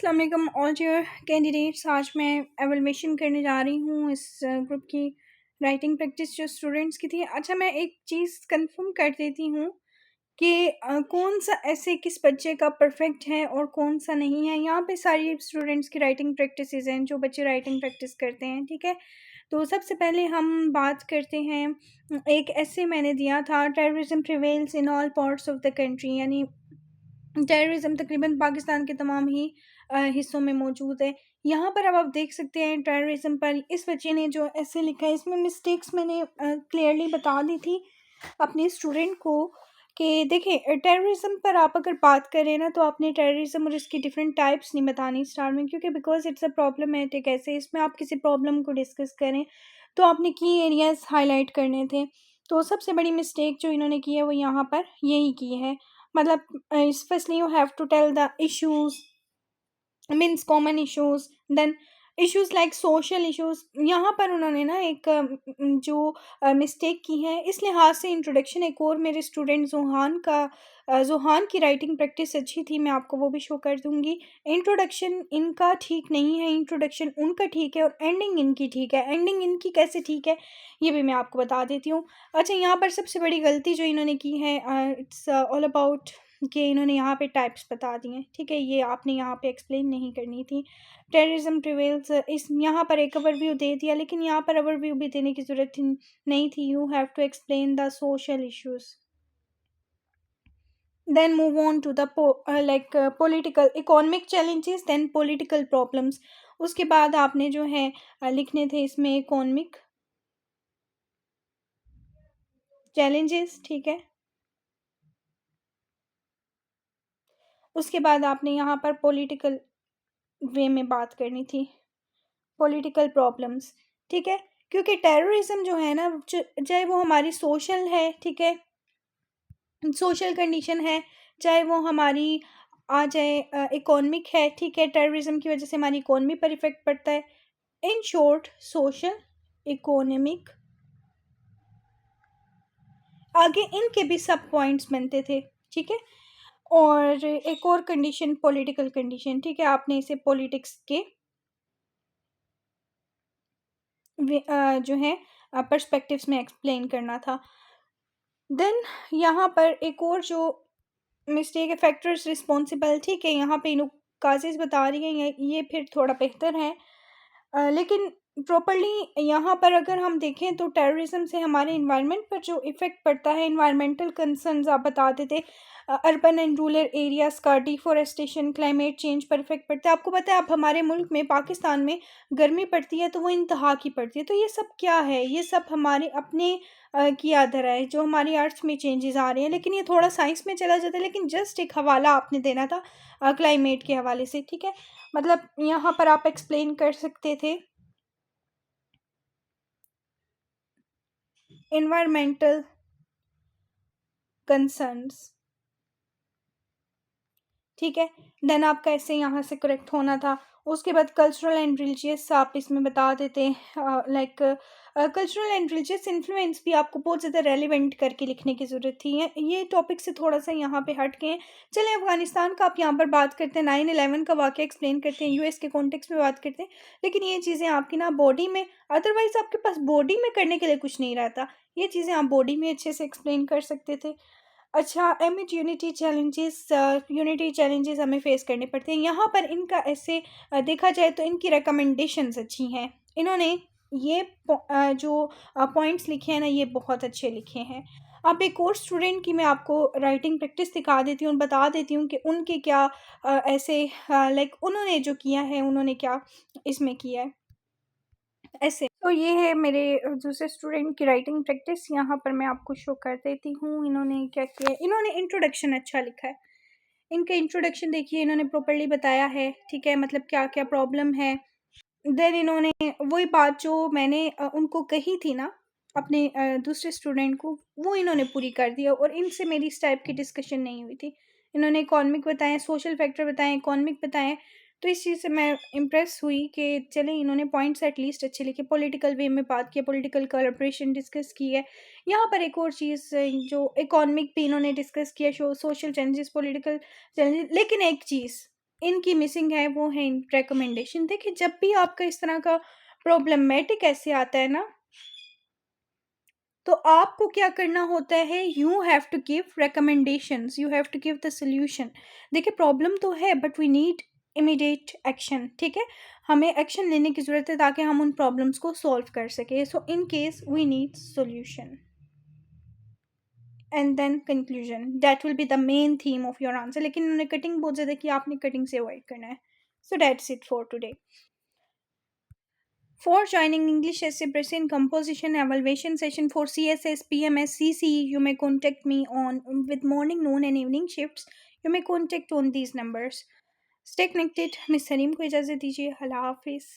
अस्सलाम वालेकुम all dear candidates. आज मैं एवलुएशन करने जा रही हूँ इस ग्रुप की राइटिंग प्रैक्टिस जो स्टूडेंट्स की थी। अच्छा, मैं एक चीज़ कंफर्म कर देती हूँ कि कौन सा ऐसे किस बच्चे का परफेक्ट है और कौन सा नहीं है। यहाँ पे सारी स्टूडेंट्स की राइटिंग प्रैक्टिसेस हैं जो बच्चे राइटिंग प्रैक्टिस करते हैं, ठीक है। तो सबसे पहले हम बात करते हैं, एक ऐसे मैंने दिया था, terrorism prevails in all parts of the country, यानी टेररिज्म तकरीबन पाकिस्तान के तमाम ही हिस्सों में मौजूद है। यहाँ पर अब आप देख सकते हैं टेररिज्म पर इस बच्चे ने जो ऐसे लिखा है, इसमें मिस्टेक्स मैंने क्लियरली बता दी थी अपने स्टूडेंट को कि देखें, टेररिज्म पर आप अगर बात करें ना, तो आपने टेररिज्म और इसकी डिफरेंट टाइप्स नहीं बतानी स्टार्ट में, क्योंकि बिकॉज इट्स अ प्रॉब्लमेटिक। ऐसे इसमें आप किसी प्रॉब्लम को डिस्कस करें तो आपने की एरियाज हाईलाइट करने थे। तो सबसे बड़ी मिस्टेक जो इन्होंने की है वो यहाँ पर यही की है। मतलब firstly you have to tell the issues, means common issues, then issues like social issues. यहाँ पर उन्होंने ना एक जो मिस्टेक की है, इस लिहाज से इंट्रोडक्शन एक और मेरे स्टूडेंट जुहान का, जुहान की राइटिंग प्रैक्टिस अच्छी थी, मैं आपको वो भी शो कर दूंगी। इंट्रोडक्शन इनका ठीक नहीं है, इंट्रोडक्शन उनका ठीक है और एंडिंग इनकी ठीक है। एंडिंग इनकी कैसे ठीक है ये भी मैं आपको बता देती हूँ। अच्छा, यहाँ पर सबसे बड़ी गलती जो इन्होंने की है, इट्स ऑल अबाउट कि इन्होंने यहाँ पे टाइप्स बता दिए हैं, ठीक है। ये आपने यहाँ पे एक्सप्लेन नहीं करनी थी। टेररिज्म प्रिवेल्स, इस यहाँ पर एक ओवरव्यू दे दिया, लेकिन यहाँ पर ओवरव्यू भी देने की ज़रूरत नहीं थी। You have to explain the social issues, then move on to the political economic challenges, then political problems. उसके बाद आपने जो है लिखने थे इसमें इकोनॉमिक चैलेंजेस, ठीक है। उसके बाद आपने यहाँ पर पॉलिटिकल वे में बात करनी थी, पॉलिटिकल प्रॉब्लम्स, ठीक है। क्योंकि टेररिज्म जो है ना, चाहे वो हमारी सोशल है, ठीक है, सोशल कंडीशन है, चाहे वो हमारी आ जाए इकोनॉमिक है, ठीक है। टेररिज्म की वजह से हमारी इकोनॉमी पर इफेक्ट पड़ता है। इन शॉर्ट, सोशल, इकोनॉमिक, आगे इनके भी सब पॉइंट्स बनते थे, ठीक है। और एक और कंडीशन पॉलिटिकल कंडीशन, ठीक है। आपने इसे पॉलिटिक्स के जो है पर्सपेक्टिव्स में एक्सप्लेन करना था। देन यहाँ पर एक और जो मिस्टेक है, फैक्टर्स रिस्पॉन्सिबल, ठीक है। यहाँ पे इन काजेज बता रही हैं, ये फिर थोड़ा बेहतर है। लेकिन प्रॉपरली यहाँ पर अगर हम देखें तो टेररिज्म से हमारे इन्वायरमेंट पर जो इफ़ेक्ट पड़ता है, इन्वायरमेंटल कंसर्न्स आप बताते थे, अर्बन एंड रूरल एरियाज़ का डिफॉरेस्टेशन, क्लाइमेट चेंज पर इफेक्ट पड़ता है। आपको पता है, अब हमारे मुल्क में, पाकिस्तान में गर्मी पड़ती है तो वो इंतहा की पड़ती है। तो ये सब क्या है, ये सब हमारे अपने किया धरा है, जो हमारी अर्थ में चेंजेस आ रहे हैं। लेकिन ये थोड़ा साइंस में चला जाता है, लेकिन जस्ट एक हवाला आपने देना था क्लाइमेट के हवाले से, ठीक है। मतलब यहाँ पर आप एक्सप्लेन कर सकते थे environmental कंसर्न्स, ठीक है। देन आपका ऐसे यहाँ से करेक्ट होना था। उसके बाद कल्चरल एंड रिलीजियस आप इसमें बता देते, like cultural and religious influence भी आपको बहुत ज़्यादा रेलिवेंट करके लिखने की ज़रूरत थी। ये टॉपिक से थोड़ा सा यहाँ पे हट के हैं। चलें, अफगानिस्तान का आप यहाँ पर बात करते हैं, 9/11 का वाक़या एक्सप्लेन करते हैं, यूएस के कॉन्टेक्स्ट में बात करते हैं। लेकिन ये चीज़ें आपकी ना बॉडी में, अदरवाइज़ आपके पास बॉडी में करने के लिए कुछ नहीं रहता। ये चीज़ें आप बॉडी में अच्छे से एक्सप्लेन कर सकते थे। अच्छा, एमिट यूनिटी चैलेंजेस हमें फेस करने पड़ते हैं। यहाँ पर इनका ऐसे देखा जाए तो इनकी रिकमेंडेशंस अच्छी हैं। इन्होंने ये जो पॉइंट्स लिखे हैं ना, ये बहुत अच्छे लिखे हैं। अब एक और स्टूडेंट की मैं आपको राइटिंग प्रैक्टिस दिखा देती हूँ, बता देती हूँ कि उनके क्या ऐसे लाइक उन्होंने जो किया है, उन्होंने क्या इसमें किया है ऐसे। तो ये है मेरे दूसरे स्टूडेंट की राइटिंग प्रैक्टिस, यहाँ पर मैं आपको शो कर देती हूँ। इन्होंने क्या किया है, इन्होंने इंट्रोडक्शन अच्छा लिखा है। इनका इंट्रोडक्शन देखिए, इन्होंने प्रॉपर्ली बताया है, ठीक है, मतलब क्या क्या प्रॉब्लम है। देन इन्होंने वही बात जो मैंने उनको कही थी ना, अपने दूसरे स्टूडेंट को, वो इन्होंने पूरी कर दिया और इनसे मेरी इस टाइप की डिस्कशन नहीं हुई थी। इन्होंने इकोनॉमिक बताएँ, सोशल फैक्टर बताएँ, इकोनॉमिक बताएँ। तो इस चीज़ से मैं इम्प्रेस हुई कि चलें, इन्होंने पॉइंट्स एटलीस्ट अच्छे लिखे, पॉलिटिकल वे में बात की, पॉलिटिकल कोलैबोरेशन डिस्कस की है। यहाँ पर एक और चीज़ जो इकोनॉमिक भी इन्होंने डिस्कस किया, सोशल चेंजेस, पॉलिटिकल चेंजेस। लेकिन एक चीज़ इनकी मिसिंग है वो है रिकमेंडेशन। देखिए जब भी आपका इस तरह का प्रॉब्लमेटिक ऐसे आता है ना, तो आपको क्या करना होता है, you have to give recommendations, you have to give the solution. देखिए प्रॉब्लम तो है but we need immediate action, ठीक है, हमें एक्शन लेने की ज़रूरत है ताकि हम उन प्रॉब्लम्स को सॉल्व कर सकें। So in case we need solution and then conclusion, that will be the main theme of your answer. लेकिन उन्होंने कटिंग बहुत ज़्यादा की, आपने कटिंग से अवॉइड करना है। So that's it for today. For joining English essay pressing composition evaluation session for CSS, PMS, CCE, you may contact me on with morning, noon, and evening shifts. You may contact on these numbers. Stay connected. Miss Salim को इजाज़त दीजिए। अल्लाह हाफिज़।